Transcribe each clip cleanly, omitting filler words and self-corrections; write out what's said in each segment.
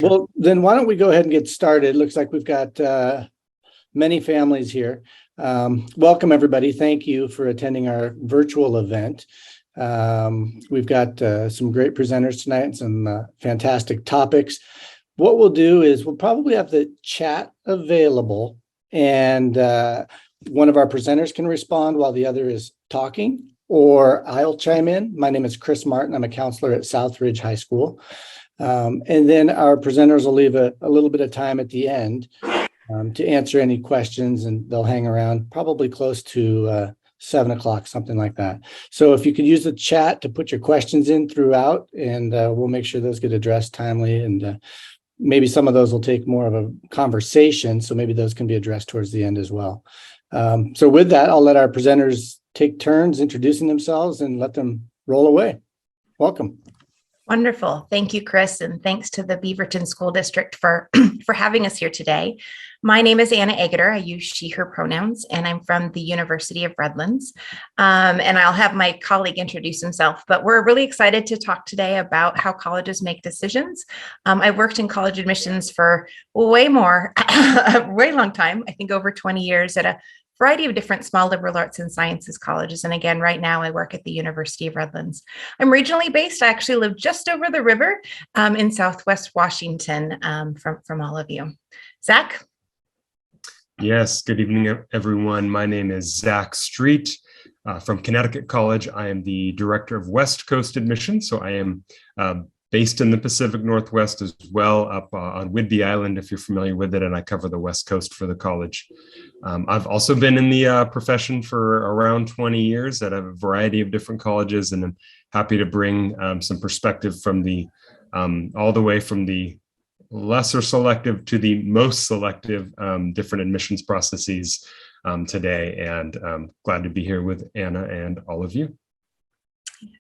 Well, then why don't we go ahead and get started? Looks like we've got many families here. Welcome, everybody. Thank you for attending our virtual event. We've got some great presenters tonight and some fantastic topics. What we'll do is we'll probably have the chat available, and one of our presenters can respond while the other is talking, or I'll chime in. My name is Chris Martin. I'm a counselor at Southridge High School. And then our presenters will leave a little bit of time at the end to answer any questions, and they'll hang around probably close to 7 o'clock, something like that. So if you could use the chat to put your questions in throughout, and we'll make sure those get addressed timely, and maybe some of those will take more of a conversation, so maybe those can be addressed towards the end as well. So with that, I'll let our presenters take turns introducing themselves and let them roll away. Welcome. Wonderful. Thank you, Chris, and thanks to the Beaverton School District for having us here today. My name is Anna Agutter. I use she, her pronouns, and I'm from the University of Redlands. And I'll have my colleague introduce himself, but we're really excited to talk today about how colleges make decisions. I've worked in college admissions for way long time, I think over 20 years at a variety of different small liberal arts and sciences colleges. And again, right now I work at the University of Redlands. I'm regionally based. I actually live just over the river in Southwest Washington from all of you. Zach? Yes, good evening, everyone. My name is Zach Street from Connecticut College. I am the director of West Coast admissions. So I am based in the Pacific Northwest as well, up on Whidbey Island, if you're familiar with it, and I cover the West Coast for the college. I've also been in the profession for around 20 years at a variety of different colleges, and I'm happy to bring some perspective from all the way from the lesser selective to the most selective different admissions processes today, and glad to be here with Anna and all of you.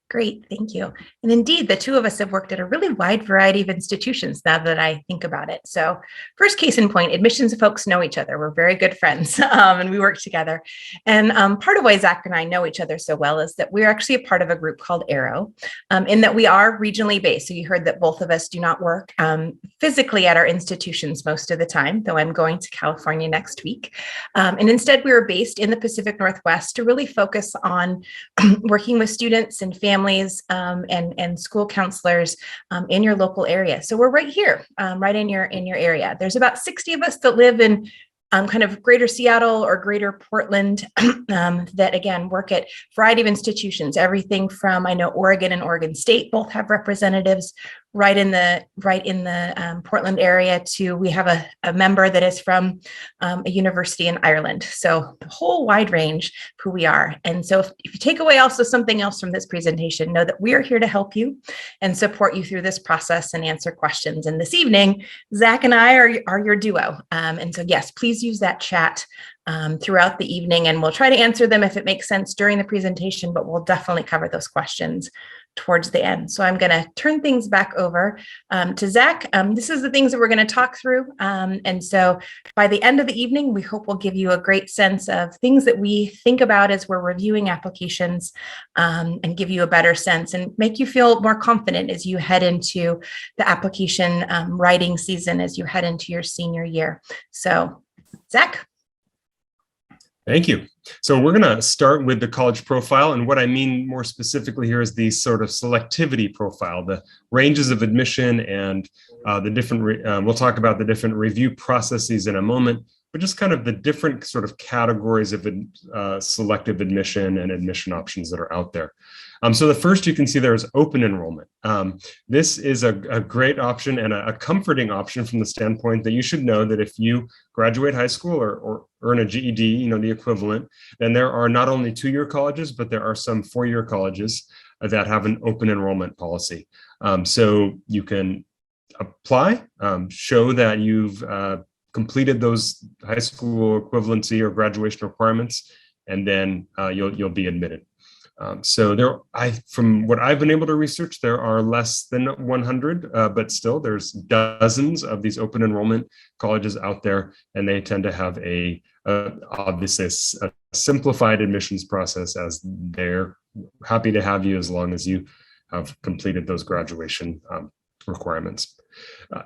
Great, thank you. And indeed, the two of us have worked at a really wide variety of institutions now that I think about it. So first case in point, admissions folks know each other. We're very good friends and we work together. And part of why Zach and I know each other so well is that we're actually a part of a group called Arrow, in that we are regionally based. So you heard that both of us do not work physically at our institutions most of the time, though I'm going to California next week. And instead, we were based in the Pacific Northwest to really focus on working with students and families and school counselors in your local area. So we're right here, right in your area. There's about 60 of us that live in kind of greater Seattle or greater Portland that again work at a variety of institutions. Everything from, I know Oregon and Oregon State both have representatives right in the Portland area, to we have a member that is from a university in Ireland. So the whole wide range of who we are. And so if you take away also something else from this presentation, know that we are here to help you and support you through this process and answer questions. And this evening, Zach and I are your duo. And so yes, please use that chat throughout the evening, and we'll try to answer them if it makes sense during the presentation, but we'll definitely cover those questions towards the end. So I'm going to turn things back over to Zach. This is the things that we're going to talk through. And so by the end of the evening, we hope we'll give you a great sense of things that we think about as we're reviewing applications, and give you a better sense and make you feel more confident as you head into the application writing season, as you head into your senior year. So Zach? Thank you. So we're going to start with the college profile. And what I mean more specifically here is the sort of selectivity profile, the ranges of admission, and the different, we'll talk about the different review processes in a moment, but just kind of the different sort of categories of selective admission and admission options that are out there. So the first you can see there is open enrollment. This is a great option and a comforting option from the standpoint that you should know that if you graduate high school or earn a GED, the equivalent, then there are not only two-year colleges, but there are some four-year colleges that have an open enrollment policy. So you can apply, show that you've completed those high school equivalency or graduation requirements, and then you'll be admitted. So from what I've been able to research, there are less than 100, but still there's dozens of these open enrollment colleges out there, and they tend to have obviously a simplified admissions process, as they're happy to have you as long as you have completed those graduation requirements.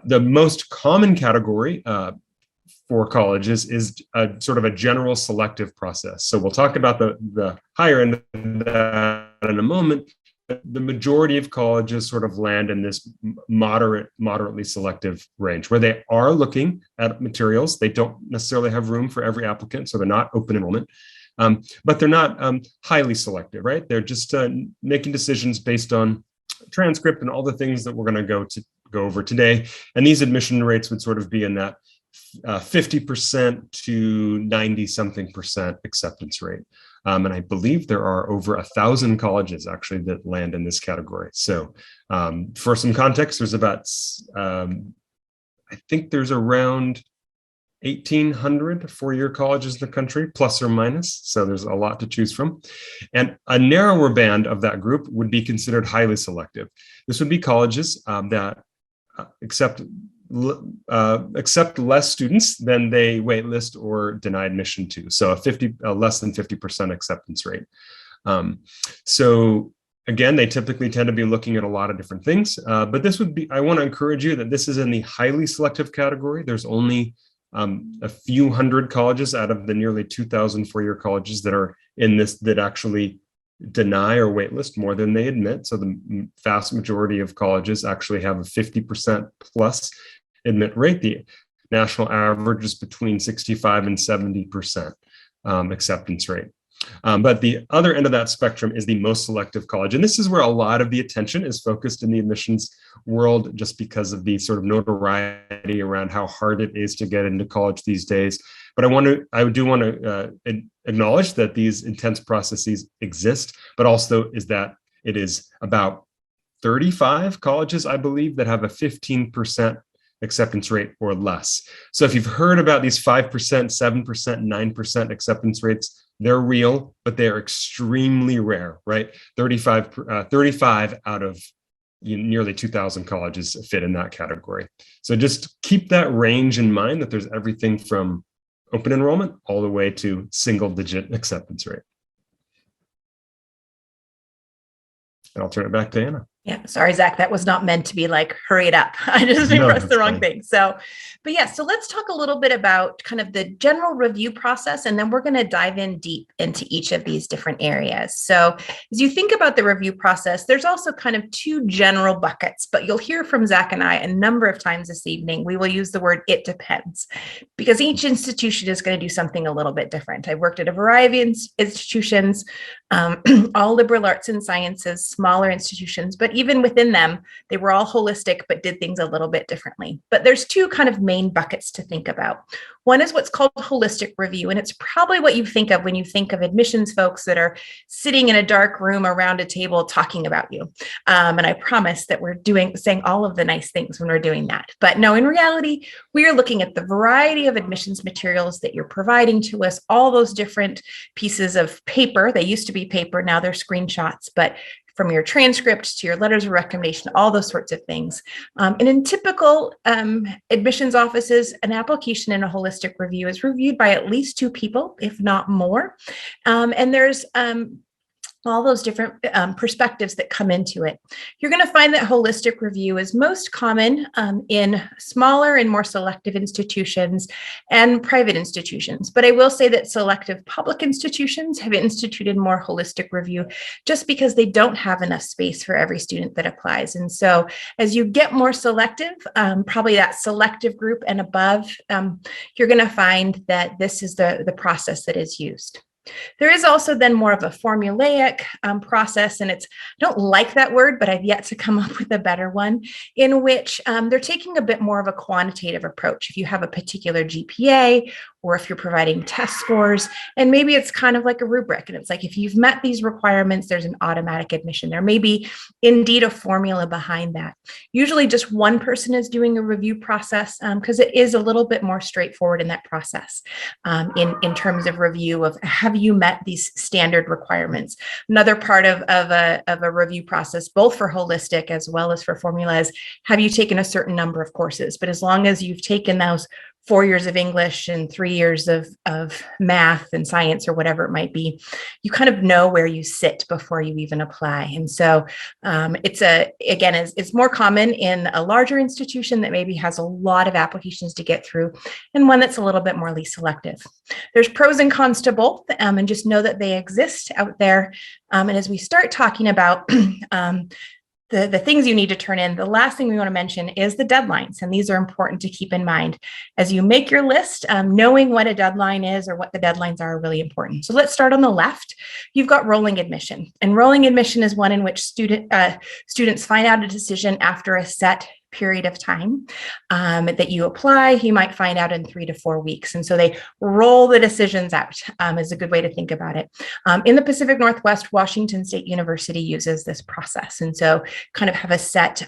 The most common category for colleges is sort of a general selective process. So we'll talk about the higher end of that in a moment. The majority of colleges sort of land in this moderately selective range where they are looking at materials. They don't necessarily have room for every applicant, so they're not open enrollment, but they're not highly selective, right? They're just making decisions based on transcript and all the things that we're going to go over today. And these admission rates would sort of be in that 50% to 90-something% acceptance rate. And I believe there are over 1,000 colleges actually that land in this category. So for some context, there's about, I think there's around 1,800 four-year colleges in the country, plus or minus. So there's a lot to choose from. And a narrower band of that group would be considered highly selective. This would be colleges that accept less students than they waitlist or deny admission to. So a less than 50% acceptance rate. So again, they typically tend to be looking at a lot of different things, but this would be, I want to encourage you that this is in the highly selective category. There's only a few hundred colleges out of the nearly 2,000 four-year colleges that are in this that actually deny or waitlist more than they admit. So the vast majority of colleges actually have a 50% plus admit rate. The national average is between 65 and 70% acceptance rate. But the other end of that spectrum is the most selective college. And this is where a lot of the attention is focused in the admissions world, just because of the sort of notoriety around how hard it is to get into college these days. But I do want to acknowledge that these intense processes exist, but also is that it is about 35 colleges, I believe, that have a 15% acceptance rate or less. So if you've heard about these 5%, 7%, 9% acceptance rates, they're real, but they're extremely rare, right? 35 out of nearly 2,000 colleges fit in that category. So just keep that range in mind, that there's everything from open enrollment all the way to single-digit acceptance rate. And I'll turn it back to Anna. Yeah, sorry, Zach, that was not meant to be like, hurry it up. I just pressed the wrong thing. So, but yeah, so let's talk a little bit about kind of the general review process, and then we're going to dive in deep into each of these different areas. So as you think about the review process, there's also kind of two general buckets, but you'll hear from Zach and I a number of times this evening. We will use the word "it depends," because each institution is going to do something a little bit different. I've worked at a variety of institutions, all liberal arts and sciences, smaller institutions, but even within them, they were all holistic, but did things a little bit differently. But there's two kind of main buckets to think about. One is what's called holistic review, and it's probably what you think of when you think of admissions folks that are sitting in a dark room around a table talking about you. And I promise that we're saying all of the nice things when we're doing that. But no, in reality, we are looking at the variety of admissions materials that you're providing to us, all those different pieces of paper. They used to be paper, now they're screenshots, but from your transcript to your letters of recommendation, all those sorts of things. And in typical admissions offices, an application in a holistic review is reviewed by at least two people, if not more. And there's all those different perspectives that come into it. You're going to find that holistic review is most common in smaller and more selective institutions and private institutions. But I will say that selective public institutions have instituted more holistic review just because they don't have enough space for every student that applies. And so as you get more selective, probably that selective group and above, you're going to find that this is the process that is used. There is also then more of a formulaic process, and I don't like that word, but I've yet to come up with a better one, in which they're taking a bit more of a quantitative approach. If you have a particular GPA, or if you're providing test scores, and maybe it's kind of like a rubric, and it's like, if you've met these requirements, there's an automatic admission. There may be indeed a formula behind that. Usually just one person is doing a review process because it is a little bit more straightforward in that process in terms of review of, have you met these standard requirements? Another part of a review process, both for holistic as well as for formula, is have you taken a certain number of courses? But as long as you've taken those 4 years of English and 3 years of math and science or whatever it might be, you kind of know where you sit before you even apply. And so it's more common in a larger institution that maybe has a lot of applications to get through and one that's a little bit more selective. There's pros and cons to both, and just know that they exist out there. And as we start talking about the things you need to turn in, the last thing we want to mention is the deadlines. And these are important to keep in mind. As you make your list, knowing what a deadline is or what the deadlines are really important. So let's start on the left. You've got rolling admission. And rolling admission is one in which students find out a decision after a set period of time that you apply. You might find out in 3 to 4 weeks. And so they roll the decisions out is a good way to think about it. In the Pacific Northwest, Washington State University uses this process. And so kind of have a set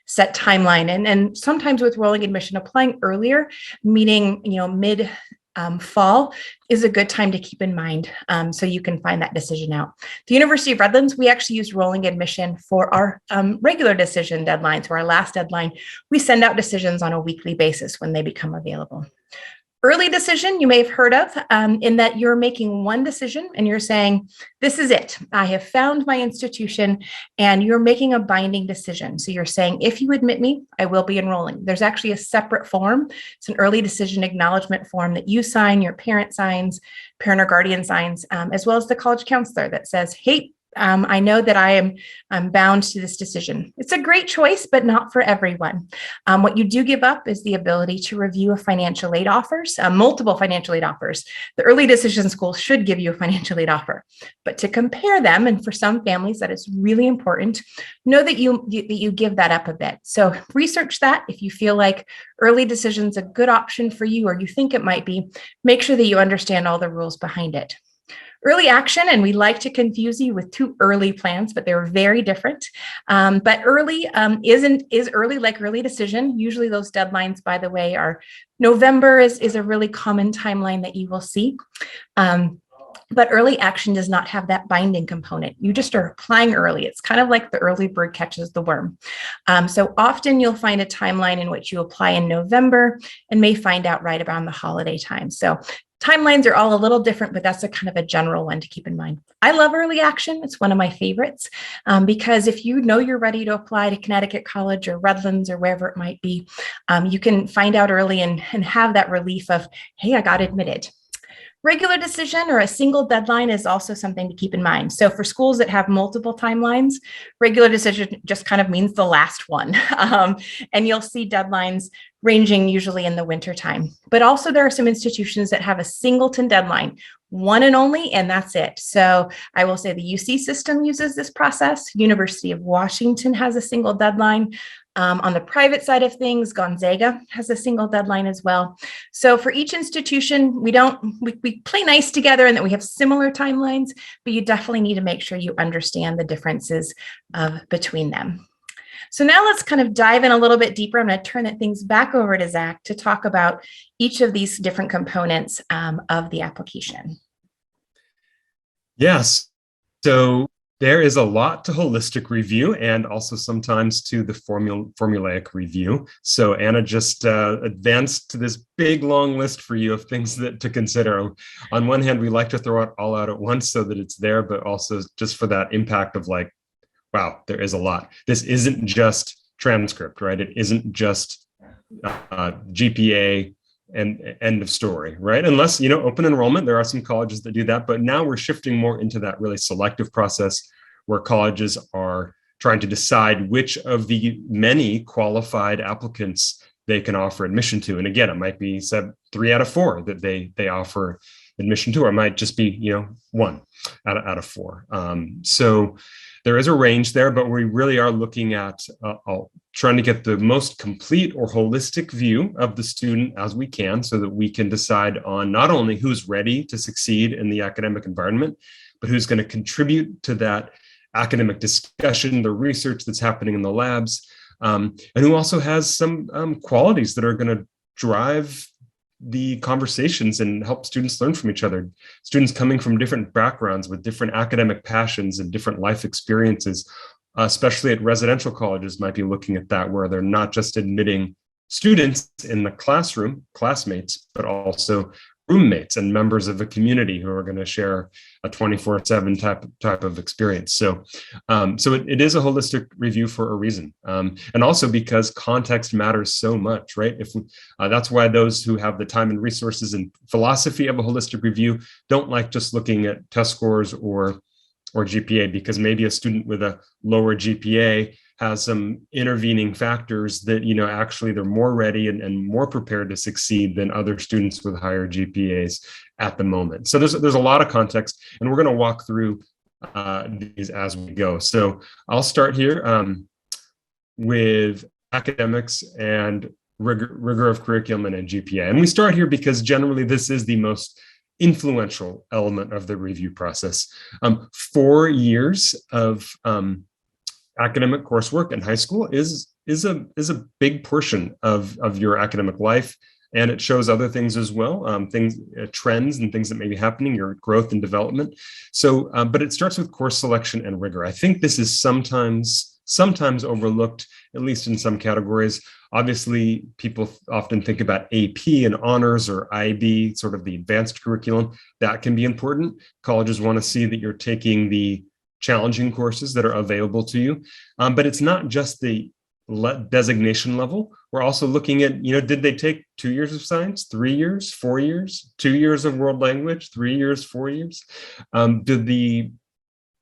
timeline. And sometimes with rolling admission, applying earlier, meaning, mid fall is a good time to keep in mind so you can find that decision out. The University of Redlands, we actually use rolling admission for our regular decision deadline. So our last deadline, we send out decisions on a weekly basis when they become available. Early decision, you may have heard of, in that you're making one decision and you're saying, this is it. I have found my institution, and you're making a binding decision. So you're saying, if you admit me, I will be enrolling. There's actually a separate form. It's an early decision acknowledgement form that you sign, your parent signs, parent or guardian signs, as well as the college counselor that says, hey, I know that I'm bound to this decision. It's a great choice, but not for everyone. What you do give up is the ability to review financial aid offers, multiple financial aid offers. The early decision school should give you a financial aid offer, but to compare them, and for some families that is really important, know that you give that up a bit. So research that. If you feel like early decision is a good option for you, or you think it might be, make sure that you understand all the rules behind it. Early action, and we like to confuse you with two early plans, but they're very different. But early is early like early decision. Usually those deadlines, by the way, are November is a really common timeline that you will see. But early action does not have that binding component. You just are applying early. It's kind of like the early bird catches the worm. So often you'll find a timeline in which you apply in November and may find out right around the holiday time. So timelines are all a little different, but that's a kind of a general one to keep in mind. I love early action. It's one of my favorites because if you know you're ready to apply to Connecticut College or Redlands or wherever it might be, you can find out early and have that relief of, hey, I got admitted. Regular decision or a single deadline is also something to keep in mind. So for schools that have multiple timelines, regular decision just kind of means the last one. And you'll see deadlines ranging usually in the winter time. But also there are some institutions that have a singleton deadline, one and only, and that's it. So I will say the UC system uses this process. University of Washington has a single deadline. On the private side of things, Gonzaga has a single deadline as well. So for each institution, we play nice together and that we have similar timelines, but you definitely need to make sure you understand the differences between them. So now let's kind of dive in a little bit deeper. I'm going to turn things back over to Zach to talk about each of these different components of the application. Yes. So there is a lot to holistic review and also sometimes to the formulaic review. So Anna just advanced to this big long list for you of things to consider. On one hand, we like to throw it all out at once so that it's there, but also just for that impact of like, wow, there is a lot. This isn't just transcript, right? It isn't just GPA and end of story, right? Unless, open enrollment, there are some colleges that do that, but now we're shifting more into that really selective process where colleges are trying to decide which of the many qualified applicants they can offer admission to. And again, it might be said 3 out of 4 that they offer admission to, or it might just be, 1 out of 4. So there is a range there, but we really are looking at trying to get the most complete or holistic view of the student as we can so that we can decide on not only who's ready to succeed in the academic environment, but who's going to contribute to that academic discussion, the research that's happening in the labs, and who also has some qualities that are going to drive the conversations and help students learn from each other. Students coming from different backgrounds with different academic passions and different life experiences, especially at residential colleges, might be looking at that, where they're not just admitting students in the classroom, classmates, but also roommates and members of a community who are going to share a 24/7 type of experience. So, it is a holistic review for a reason, and also because context matters so much, right? That's why those who have the time and resources and philosophy of a holistic review don't like just looking at test scores or GPA, because maybe a student with a lower GPA has some intervening factors that, actually they're more ready and more prepared to succeed than other students with higher GPAs at the moment. So there's a lot of context, and we're going to walk through these as we go. So I'll start here with academics and rigor of curriculum and GPA. And we start here because generally this is the most influential element of the review process. 4 years of academic coursework in high school is a big portion of your academic life, and it shows other things as well, trends and things that may be happening, your growth and development. So, but it starts with course selection and rigor. I think this is sometimes overlooked, at least in some categories. Obviously, people often think about AP and honors or IB, sort of the advanced curriculum. That can be important. Colleges want to see that you're taking the challenging courses that are available to you. But it's not just the designation level. We're also looking at, did they take 2 years of science, 3 years, 4 years, 2 years of world language, 3 years, 4 years? Did the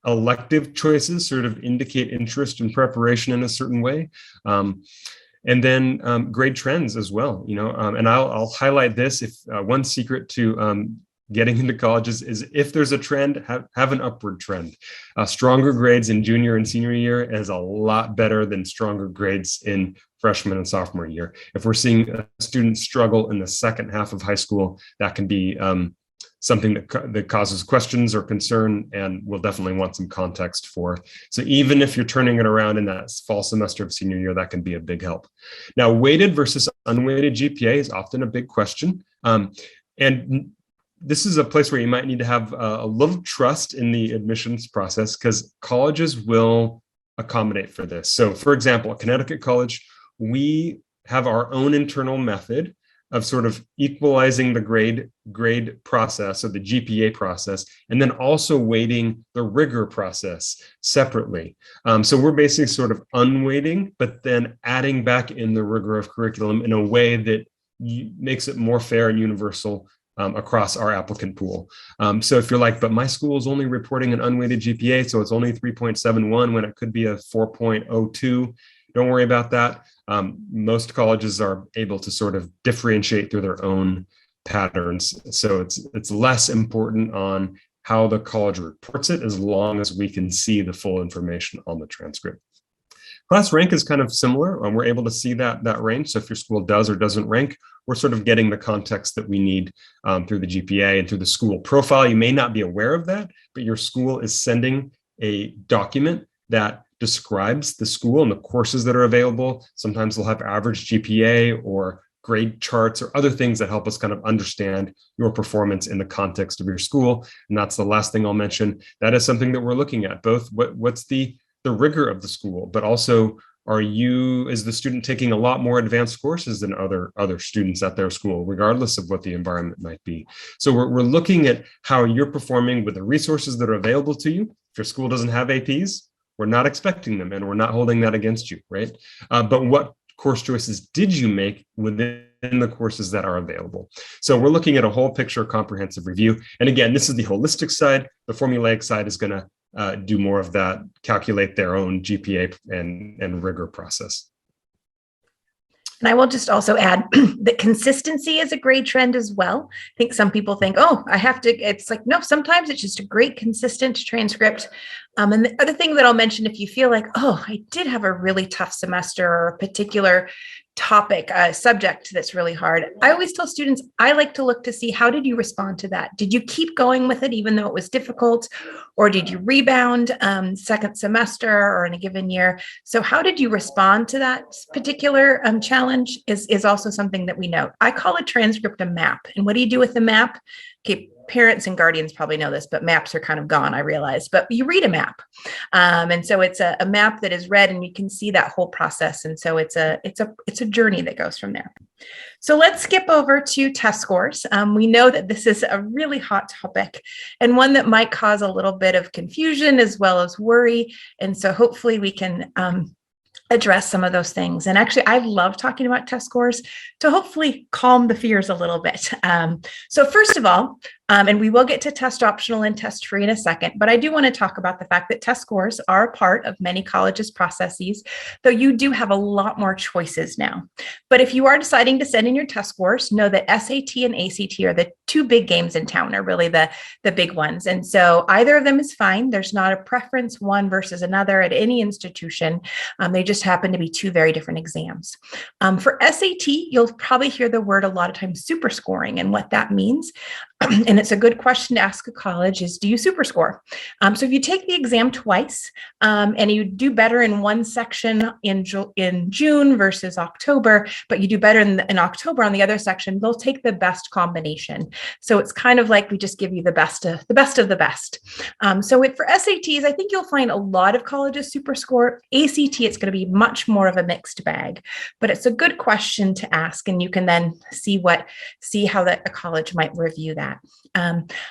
elective choices sort of indicate interest and preparation in a certain way? And then grade trends as well, and I'll highlight this. If one secret to getting into colleges is if there's a trend, have an upward trend. Stronger grades in junior and senior year is a lot better than stronger grades in freshman and sophomore year. If we're seeing students struggle in the second half of high school, that can be something that causes questions or concern, and we'll definitely want some context for. So even if you're turning it around in that fall semester of senior year, that can be a big help. Now, weighted versus unweighted GPA is often a big question. And this is a place where you might need to have a little trust in the admissions process, because colleges will accommodate for this. So for example, at Connecticut College, we have our own internal method of sort of equalizing the grade process, or the GPA process, and then also weighting the rigor process separately. So we're basically sort of unweighting, but then adding back in the rigor of curriculum in a way that makes it more fair and universal across our applicant pool. So if you're like, but my school is only reporting an unweighted GPA, so it's only 3.71 when it could be a 4.02, don't worry about that. Most colleges are able to sort of differentiate through their own patterns. So it's less important on how the college reports it, as long as we can see the full information on the transcript. Class rank is kind of similar. We're able to see that range. So if your school does or doesn't rank, we're sort of getting the context that we need through the GPA and through the school profile. You may not be aware of that, but your school is sending a document that describes the school and the courses that are available. Sometimes they'll have average GPA or grade charts or other things that help us kind of understand your performance in the context of your school. And that's the last thing I'll mention. That is something that we're looking at, both what's the rigor of the school, but also is the student taking a lot more advanced courses than other students at their school, regardless of what the environment might be. So we're looking at how you're performing with the resources that are available to you. If your school doesn't have APs, we're not expecting them, and we're not holding that against you, right? But what course choices did you make within the courses that are available? So we're looking at a whole picture comprehensive review. And again, this is the holistic side. The formulaic side is going to do more of that, calculate their own GPA and rigor process. And I will just also add that consistency is a great trend as well. I think some people think, oh, it's like, no, sometimes it's just a great consistent transcript. And the other thing that I'll mention, if you feel like, oh, I did have a really tough semester or a particular topic, subject that's really hard, I always tell students, I like to look to see, how did you respond to that? Did you keep going with it even though it was difficult? Or did you rebound second semester or in a given year? So how did you respond to that particular challenge is also something that we note. I call a transcript a map. And what do you do with the map? okay, parents and guardians probably know this, but maps are kind of gone, I realize, but you read a map. And so it's a map that is read and you can see that whole process. And so it's a journey that goes from there. So let's skip over to test scores. We know that this is a really hot topic and one that might cause a little bit of confusion as well as worry. And so hopefully we can address some of those things. And actually, I love talking about test scores to hopefully calm the fears a little bit. So first of all, and we will get to test optional and test free in a second, but I do want to talk about the fact that test scores are a part of many colleges' processes, though you do have a lot more choices now. But if you are deciding to send in your test scores, know that SAT and ACT are the two big games in town, are really the big ones. And so either of them is fine. There's not a preference one versus another at any institution. They just happen to be two very different exams. For SAT, you'll probably hear the word a lot of times super scoring, and what that means. And it's a good question to ask a college is, do you super score? So if you take the exam twice and you do better in one section in June versus October, but you do better in October on the other section, they'll take the best combination. So it's kind of like we just give you the best of the best. So for SATs, I think you'll find a lot of colleges super score. ACT, it's going to be much more of a mixed bag, but it's a good question to ask, and you can then see how a college might review that.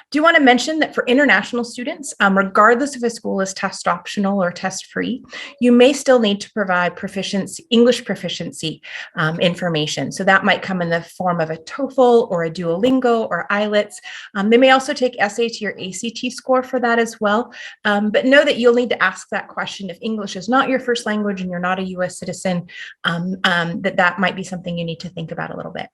Do want to mention that for international students, regardless if a school is test optional or test free, you may still need to provide English proficiency information. So that might come in the form of a TOEFL or a Duolingo or IELTS. They may also take SAT or ACT score for that as well. But know that you'll need to ask that question if English is not your first language and you're not a US citizen, that might be something you need to think about a little bit.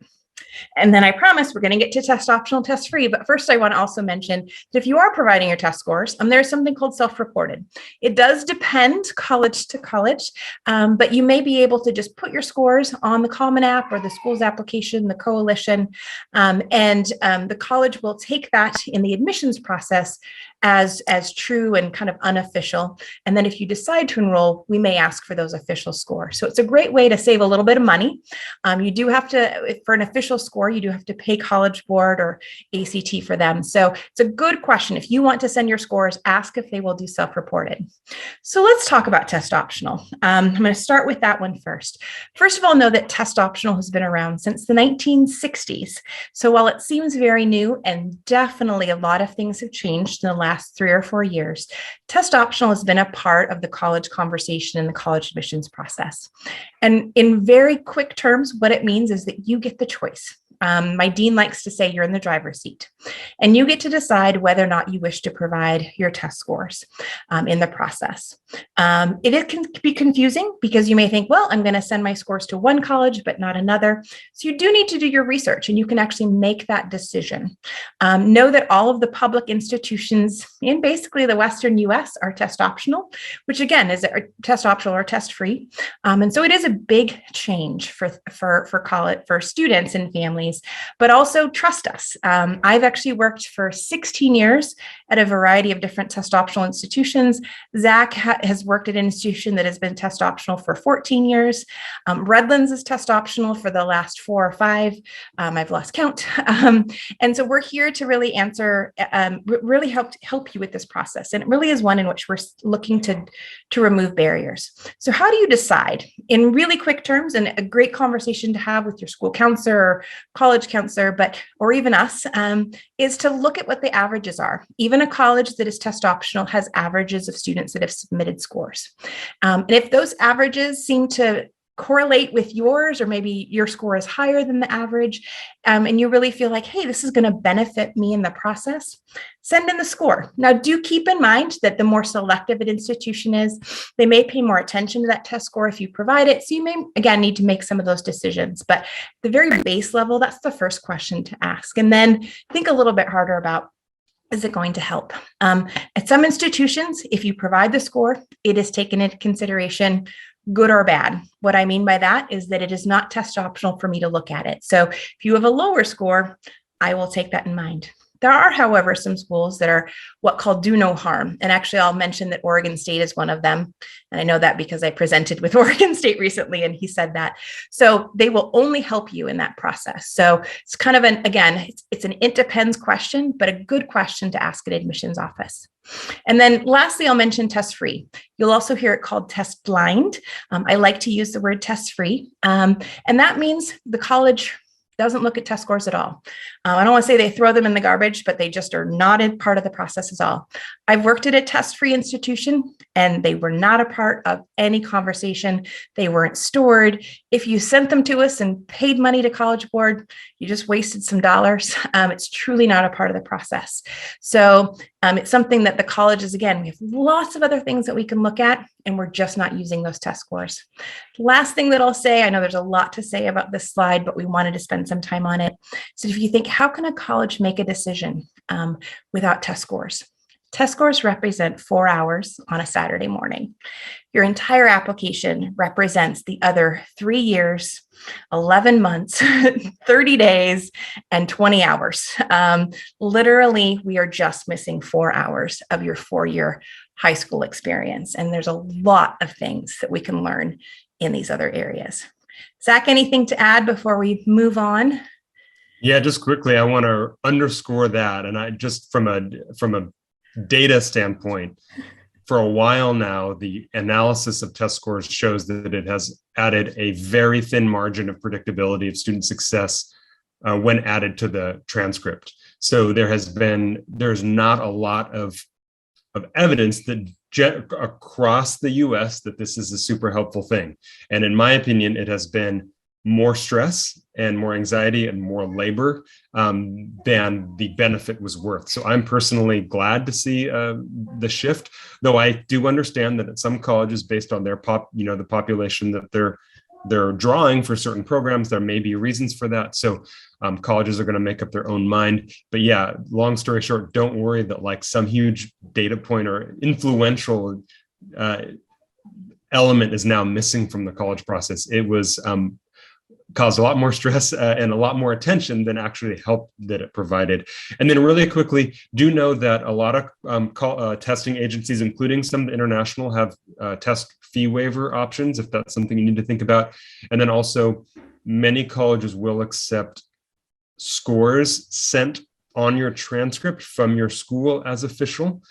And then I promise we're going to get to test optional, test free. But first, I want to also mention that if you are providing your test scores, there's something called self-reported. It does depend college to college, but you may be able to just put your scores on the Common App or the school's application, the coalition, and the college will take that in the admissions process as true and kind of unofficial. And then if you decide to enroll, we may ask for those official scores. So it's a great way to save a little bit of money. You do have to, for an official score, you do have to pay College Board or ACT for them. So it's a good question. If you want to send your scores, ask if they will do self-reported. So let's talk about test optional. I'm going to start with that one first. First of all, know that test optional has been around since the 1960s. So while it seems very new, and definitely a lot of things have changed in the last 3 or 4 years, test optional has been a part of the college conversation in the college admissions process. And in very quick terms, what it means is that you get the choice. My dean likes to say you're in the driver's seat, and you get to decide whether or not you wish to provide your test scores in the process. It can be confusing because you may think, well, I'm going to send my scores to one college, but not another. So you do need to do your research, and you can actually make that decision. Know that all of the public institutions in basically the Western US are test optional, which again is test optional or test free. And so it is a big change for college, for students and families, but also trust us. I've actually worked for 16 years at a variety of different test optional institutions. Zach has worked at an institution that has been test optional for 14 years. Redlands is test optional for the last 4 or 5. I've lost count. And so we're here to really answer, really help you with this process. And it really is one in which we're looking to remove barriers. So how do you decide? In really quick terms, and a great conversation to have with your school counselor or college counselor, or even us, is to look at what the averages are. Even a college that is test optional has averages of students that have submitted scores. And if those averages seem to correlate with yours, or maybe your score is higher than the average, and you really feel like, hey, this is going to benefit me in the process, send in the score. Now, do keep in mind that the more selective an institution is, they may pay more attention to that test score if you provide it. So you may, again, need to make some of those decisions. But the very base level, that's the first question to ask. And then think a little bit harder about, is it going to help? At some institutions, if you provide the score, it is taken into consideration, good or bad. What I mean by that is that it is not test optional for me to look at it. So if you have a lower score, I will take that in mind. There are, however, some schools that are what called do no harm. And actually, I'll mention that Oregon State is one of them. And I know that because I presented with Oregon State recently, and he said that. So they will only help you in that process. So it's kind of it's an it depends question, but a good question to ask an admissions office. And then lastly, I'll mention test free. You'll also hear it called test blind. I like to use the word test free. And that means the college doesn't look at test scores at all. I don't want to say they throw them in the garbage, but they just are not a part of the process at all. I've worked at a test-free institution and they were not a part of any conversation. They weren't stored. If you sent them to us and paid money to College Board, you just wasted some dollars. It's truly not a part of the process. So it's something that the colleges, again, we have lots of other things that we can look at, and we're just not using those test scores. Last thing that I'll say, I know there's a lot to say about this slide, but we wanted to spend some time on it. So if you think, how can a college make a decision without test scores? Test scores represent 4 hours on a Saturday morning. Your entire application represents the other 3 years, 11 months, 30 days, and 20 hours. Literally, we are just missing 4 hours of your 4-year high school experience. And there's a lot of things that we can learn in these other areas. Zach, anything to add before we move on? Yeah, just quickly, I want to underscore that. And I just from a data standpoint, for a while now, the analysis of test scores shows that it has added a very thin margin of predictability of student success when added to the transcript. So there's not a lot of evidence that across the US that this is a super helpful thing. And in my opinion, it has been more stress and more anxiety and more labor than the benefit was worth. So I'm personally glad to see the shift, though I do understand that at some colleges, based on their the population that they're drawing for certain programs, there may be reasons for that. So colleges are going to make up their own mind. But yeah, long story short, don't worry that like some huge data point or influential element is now missing from the college process. It was caused a lot more stress and a lot more attention than actually help that it provided. And then really quickly, do know that a lot of testing agencies, including some international, have test fee waiver options, if that's something you need to think about. And then also many colleges will accept scores sent on your transcript from your school as official.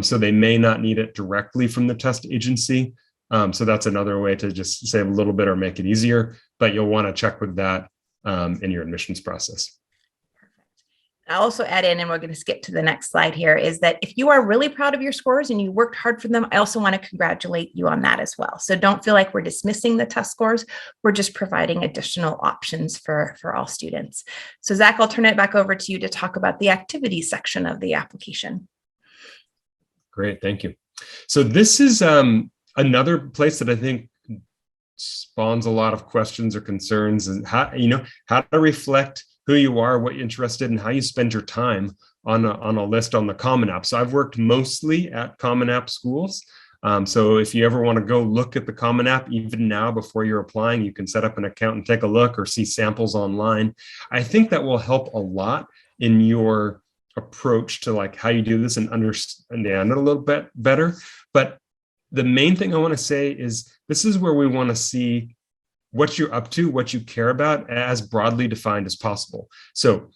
So they may not need it directly from the test agency. So that's another way to just save a little bit or make it easier, but you'll want to check with that in your admissions process. I'll also add in, and we're going to skip to the next slide here, is that if you are really proud of your scores and you worked hard for them, I also want to congratulate you on that as well. So don't feel like we're dismissing the test scores. We're just providing additional options for all students. So Zach, I'll turn it back over to you to talk about the activities section of the application. Great, thank you. So this is another place that I think spawns a lot of questions or concerns, and how to reflect who you are, what you're interested in, how you spend your time on a list on the Common App. So I've worked mostly at Common App schools. So if you ever want to go look at the Common App, even now before you're applying, you can set up an account and take a look or see samples online. I think that will help a lot in your approach to like how you do this and understand it a little bit better. But the main thing I want to say is this is where we want to see what you're up to, what you care about, as broadly defined as possible. So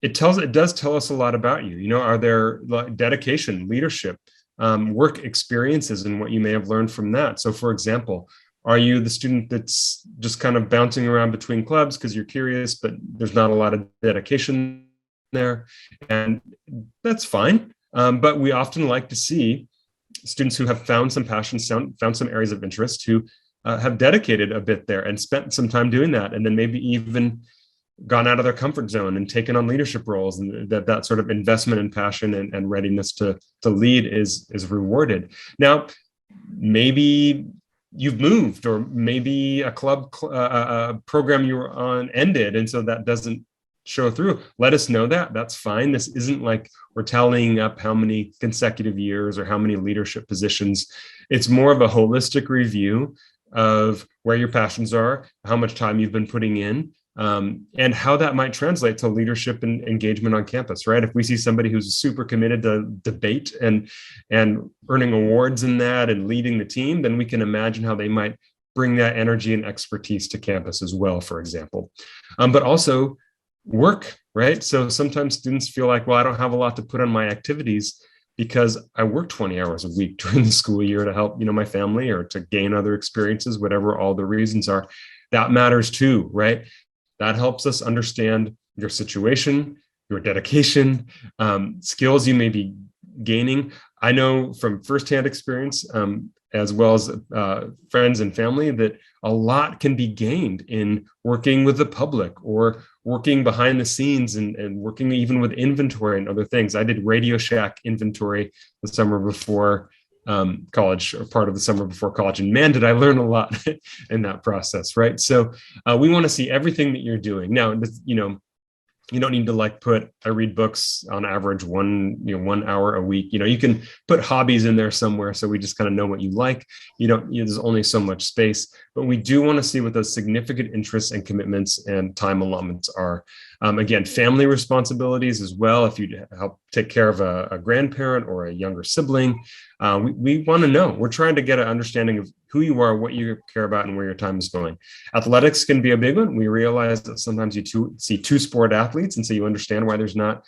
it does tell us a lot about you. Are there like dedication, leadership, work experiences, and what you may have learned from that? So for example, are you the student that's just kind of bouncing around between clubs because you're curious, but there's not a lot of dedication there? And that's fine. But we often like to see students who have found some passion, found some areas of interest, who have dedicated a bit there and spent some time doing that, and then maybe even gone out of their comfort zone and taken on leadership roles, and that sort of investment and passion and readiness to lead is rewarded. Now, maybe you've moved, or maybe a club program you were on ended, and so that doesn't show through. Let us know that. That's fine. This isn't like we're tallying up how many consecutive years or how many leadership positions. It's more of a holistic review of where your passions are, how much time you've been putting in, and how that might translate to leadership and engagement on campus, right? If we see somebody who's super committed to debate and earning awards in that and leading the team, then we can imagine how they might bring that energy and expertise to campus as well, for example. But also work, right? So sometimes students feel like, well, I don't have a lot to put on my activities because I work 20 hours a week during the school year to help, my family or to gain other experiences, whatever all the reasons are. That matters too, right? That helps us understand your situation, your dedication, skills you may be gaining. I know from firsthand experience, as well as friends and family, that a lot can be gained in working with the public or working behind the scenes and working even with inventory and other things. I did Radio Shack inventory the summer before college, or part of the summer before college, and man, did I learn a lot in that process, right? So we want to see everything that you're doing. Now, you don't need to I read books on average 1 hour a week. You can put hobbies in there somewhere, so we just kind of know what you like. There's only so much space, but we do want to see what those significant interests and commitments and time allotments are. Again, family responsibilities as well. If you help take care of a grandparent or a younger sibling, we want to know. We're trying to get an understanding of who you are, what you care about, and where your time is going. Athletics can be a big one. We realize that sometimes you see two-sport athletes, and so you understand why there's not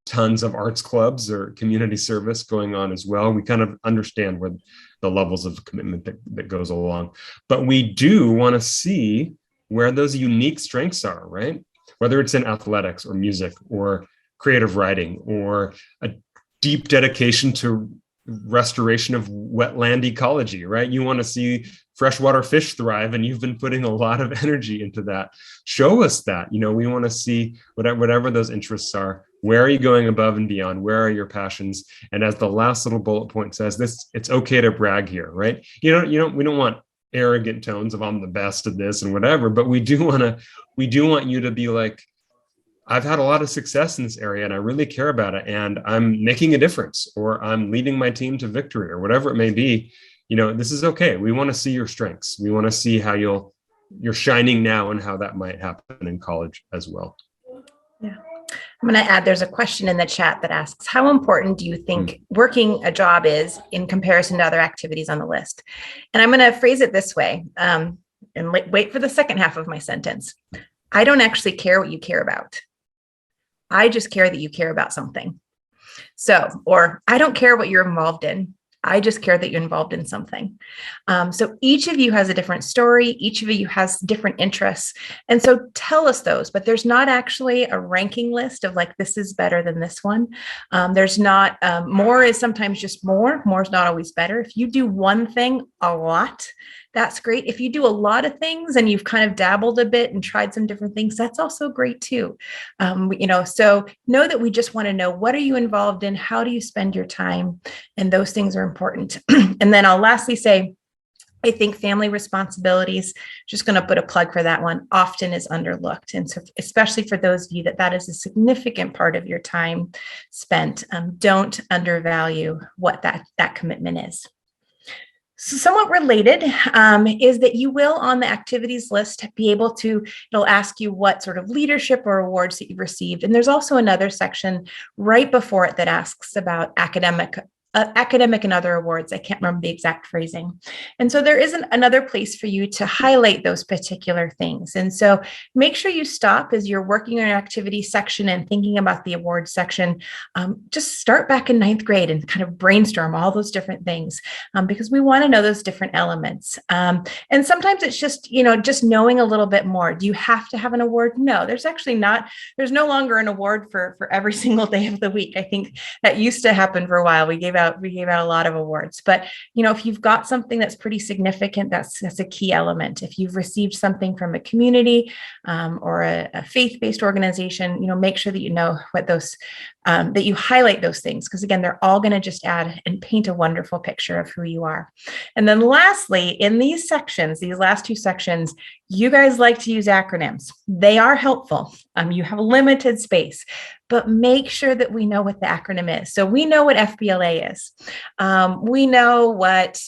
tons of arts clubs or community service going on as well. We kind of understand where the levels of commitment that goes along. But we do want to see where those unique strengths are, right? Whether it's in athletics or music or creative writing or a deep dedication to restoration of wetland ecology, right? You want to see freshwater fish thrive, and you've been putting a lot of energy into that. Show us that. We want to see whatever those interests are. Where are you going above and beyond? Where are your passions? And as the last little bullet point says, it's okay to brag here, right? We don't want arrogant tones of I'm the best at this and whatever, but we do want you to be like, I've had a lot of success in this area and I really care about it, and I'm making a difference, or I'm leading my team to victory, or whatever it may be. This is okay. We want to see your strengths. We want to see how you're shining now and how that might happen in college as well. Yeah. I'm going to add, there's a question in the chat that asks, how important do you think working a job is in comparison to other activities on the list? And I'm going to phrase it this way, and wait for the second half of my sentence. I don't actually care what you care about. I just care that you care about something. Or I don't care what you're involved in. I just care that you're involved in something. So each of you has a different story. Each of you has different interests. And so tell us those, but there's not actually a ranking list of this is better than this one. There's not, more is sometimes just more. More is not always better. If you do one thing a lot, that's great. If you do a lot of things and you've kind of dabbled a bit and tried some different things, that's also great too. So know that we just want to know, what are you involved in? How do you spend your time? And those things are important. And then I'll lastly say, I think family responsibilities, just going to put a plug for that one, often is underlooked. And so especially for those of you that is a significant part of your time spent, don't undervalue what that commitment is. So somewhat related is that you will, on the activities list, be able to, it'll ask you what sort of leadership or awards that you've received. And there's also another section right before it that asks about academic and other awards. I can't remember the exact phrasing. And so there isn't another place for you to highlight those particular things. And so make sure you stop as you're working on your activity section and thinking about the awards section. Just start back in 9th grade and kind of brainstorm all those different things, because we want to know those different elements. And sometimes it's just, just knowing a little bit more. Do you have to have an award? No, there's actually not. There's no longer an award for every single day of the week. I think that used to happen for a while. We gave out a lot of awards, but if you've got something that's pretty significant, that's a key element. If you've received something from a community or a faith-based organization, make sure that you know what those that you highlight those things, because again, they're all going to just add and paint a wonderful picture of who you are. And then lastly, in these sections, these last two sections, you guys like to use acronyms. They are helpful. You have limited space, but make sure that we know what the acronym is. So we know what FBLA is. We know what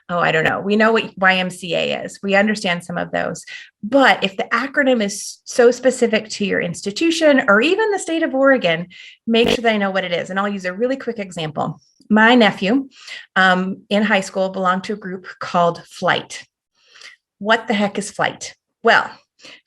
oh, I don't know. We know what YMCA is. We understand some of those. But if the acronym is so specific to your institution or even the state of Oregon, make sure that I know what it is. And I'll use a really quick example. My nephew in high school belonged to a group called Flight. What the heck is Flight? Well,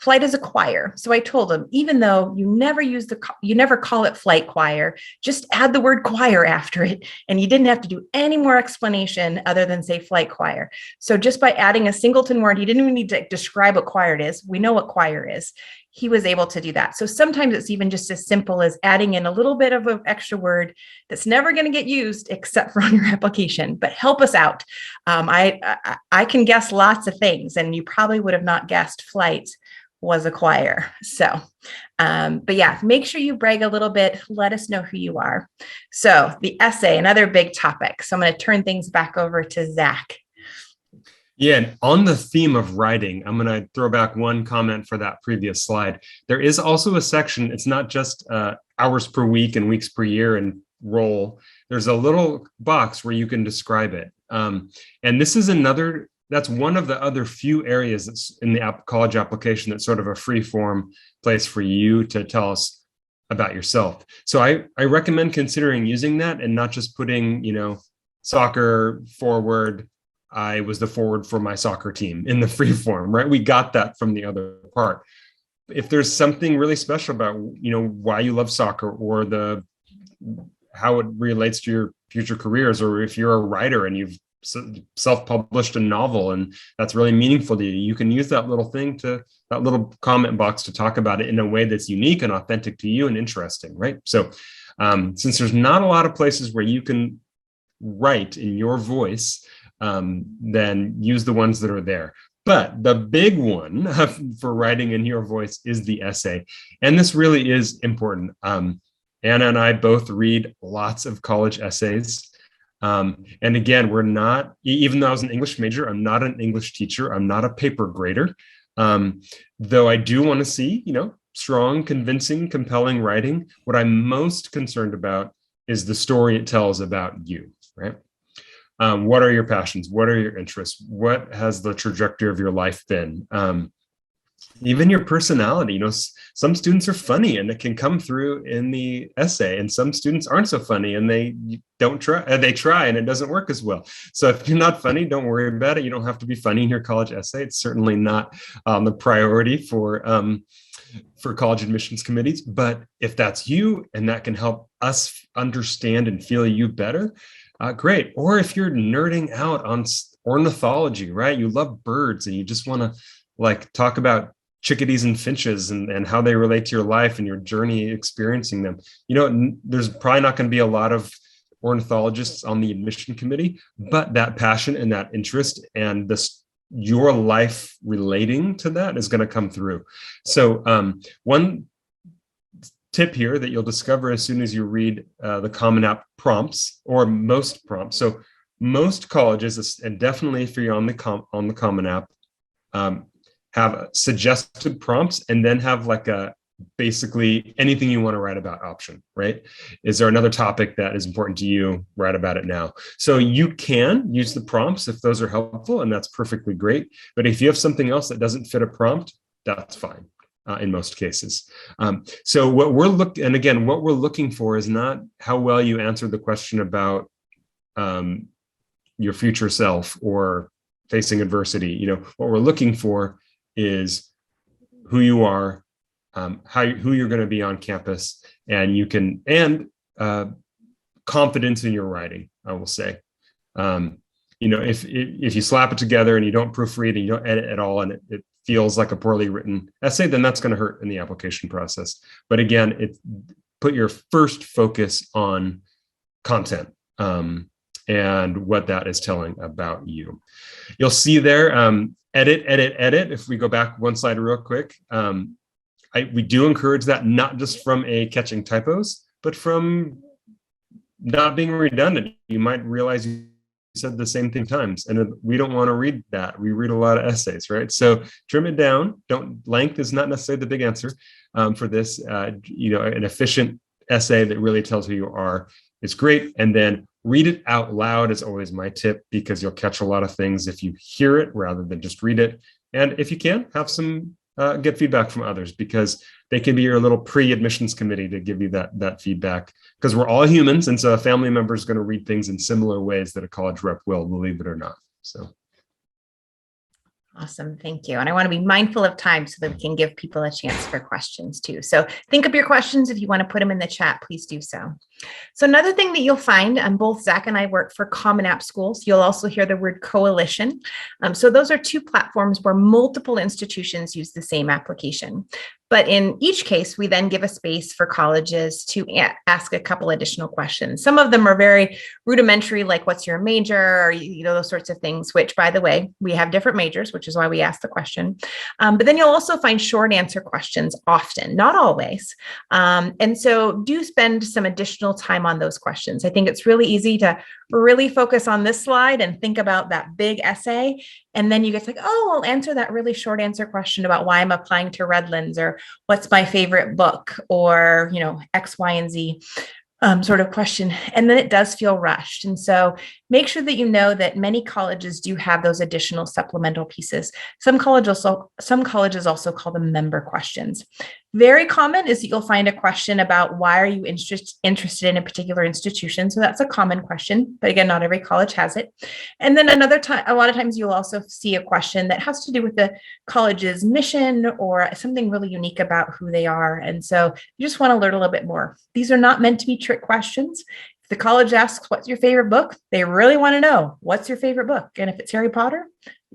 Flight is a choir. So I told him, even though you never call it Flight Choir, just add the word choir after it. And you didn't have to do any more explanation other than say Flight Choir. So just by adding a singleton word, he didn't even need to describe what choir it is. We know what choir is. He was able to do that. So sometimes it's even just as simple as adding in a little bit of an extra word that's never going to get used except for on your application, but help us out. I can guess lots of things, and you probably would have not guessed Flight was a choir. So, but yeah, make sure you brag a little bit. Let us know who you are. So the essay, another big topic. So I'm going to turn things back over to Zach. Yeah, and on the theme of writing, I'm going to throw back one comment for that previous slide. There is also a section, it's not just hours per week and weeks per year and role. There's a little box where you can describe it. And this is that's one of the other few areas that's in the college application that's sort of a free form place for you to tell us about yourself. So I recommend considering using that and not just putting, soccer forward. I was the forward for my soccer team in the free form, right? We got that from the other part. If there's something really special about, why you love soccer or how it relates to your future careers, or if you're a writer and you've self-published a novel and that's really meaningful to you, you can use that little comment box to talk about it in a way that's unique and authentic to you and interesting, right? So since there's not a lot of places where you can write in your voice, then use the ones that are there. But the big one for writing in your voice is the essay. And this really is important. Anna and I both read lots of college essays. And again, we're not, even though I was an English major, I'm not an English teacher. I'm not a paper grader. Though I do want to see, strong, convincing, compelling writing. What I'm most concerned about is the story it tells about you, right? What are your passions? What are your interests? What has the trajectory of your life been? Even your personality. Some students are funny and it can come through in the essay, and some students aren't so funny and they don't try. They try and it doesn't work as well. So if you're not funny, don't worry about it. You don't have to be funny in your college essay. It's certainly not the priority for college admissions committees. But if that's you and that can help us understand and feel you better, great. Or if you're nerding out on ornithology, right? You love birds and you just want to talk about chickadees and finches and how they relate to your life and your journey experiencing them. There's probably not going to be a lot of ornithologists on the admission committee, but that passion and that interest and your life relating to that is going to come through. So one tip here that you'll discover as soon as you read the Common App prompts, or most prompts. So most colleges, and definitely if you're on the Common App, have suggested prompts and then have basically anything you want to write about option, right? Is there another topic that is important to you? Write about it now. So you can use the prompts if those are helpful, and that's perfectly great. But if you have something else that doesn't fit a prompt, that's fine. In most cases. So what we're looking for is not how well you answered the question about your future self or facing adversity. What we're looking for is who you are, who you're going to be on campus, and confidence in your writing, I will say. If you slap it together and you don't proofread and you don't edit at all, and it feels like a poorly written essay, then that's going to hurt in the application process. But again, put your first focus on content and what that is telling about you. You'll see there, edit. If we go back one slide real quick, we do encourage that, not just from catching typos, but from not being redundant. You might realize you said the same thing times, and we don't want to read that. We read a lot of essays, right? So trim it down. Length is not necessarily the big answer for this. An efficient essay that really tells who you are is great. And then Read it out loud is always my tip, because you'll catch a lot of things if you hear it rather than just read it. And if you can, have some get feedback from others, because they can be your little pre-admissions committee to give you that feedback, because we're all humans. And so a family member is going to read things in similar ways that a college rep will, believe it or not. So. Awesome. Thank you. And I want to be mindful of time so that we can give people a chance for questions too. So think of your questions. If you want to put them in the chat, please do so. So another thing that you'll find, both Zach and I work for Common App Schools. You'll also hear the word coalition. So those are two platforms where multiple institutions use the same application. But in each case, we then give a space for colleges to ask a couple additional questions. Some of them are very rudimentary, like what's your major, or those sorts of things, which, by the way, we have different majors, which is why we ask the question. But then you'll also find short answer questions often, not always. And so do spend some additional time on those questions. I think it's really easy to really focus on this slide and think about that big essay. And then you get like, oh, I'll answer that really short answer question about why I'm applying to Redlands, or what's my favorite book, or, X, Y, and Z sort of question. And then it does feel rushed. And so make sure that you know that many colleges do have those additional supplemental pieces. Some colleges also call them member questions. Very common is that you'll find a question about why are you interested in a particular institution. So that's a common question, but again, not every college has it. And then a lot of times you'll also see a question that has to do with the college's mission or something really unique about who they are. And so you just want to learn a little bit more. These are not meant to be trick questions. If the college asks, what's your favorite book? They really want to know, what's your favorite book? And if it's Harry Potter,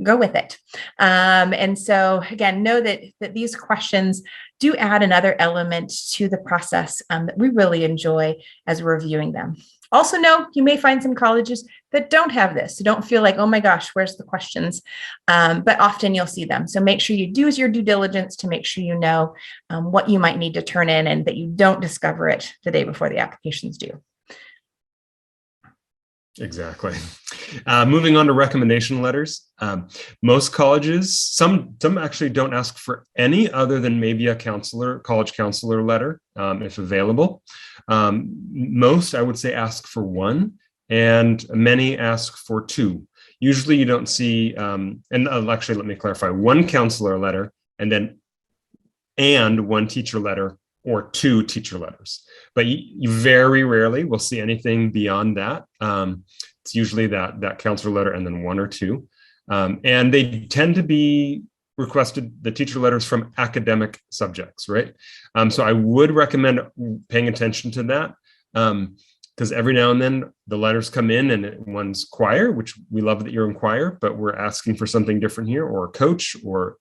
go with it. And so again, know that these questions do add another element to the process that we really enjoy as we're reviewing them. Also know you may find some colleges that don't have this. So don't feel like, oh my gosh, where's the questions? But often you'll see them. So make sure you do your due diligence to make sure you know what you might need to turn in, and that you don't discover it the day before the application's due. Exactly. Moving on to recommendation letters. Most colleges, some actually don't ask for any other than maybe a college counselor letter, if available. Most, I would say, ask for one, and many ask for two. Usually you don't see, actually, let me clarify, one counselor letter and one teacher letter, or two teacher letters. But you very rarely will see anything beyond that. It's usually that counselor letter and then one or two. And they tend to be requested, the teacher letters, from academic subjects, right? So I would recommend paying attention to that, because every now and then the letters come in and one's choir, which we love that you're in choir, but we're asking for something different here, or a coach, or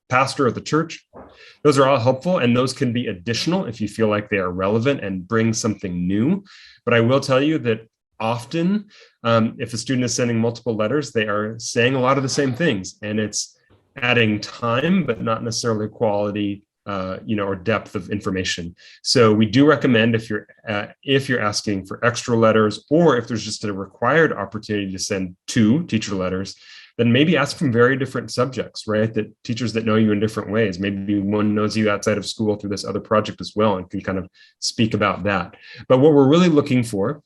pastor at the church. Those are all helpful, and those can be additional if you feel like they are relevant and bring something new. But I will tell you that often, if a student is sending multiple letters, they are saying a lot of the same things, and it's adding time, but not necessarily quality, or depth of information. So we do recommend, if you're asking for extra letters, or if there's just a required opportunity to send two teacher letters, then maybe ask from very different subjects, right? That teachers that know you in different ways. Maybe one knows you outside of school through this other project as well, and can kind of speak about that. But what we're really looking for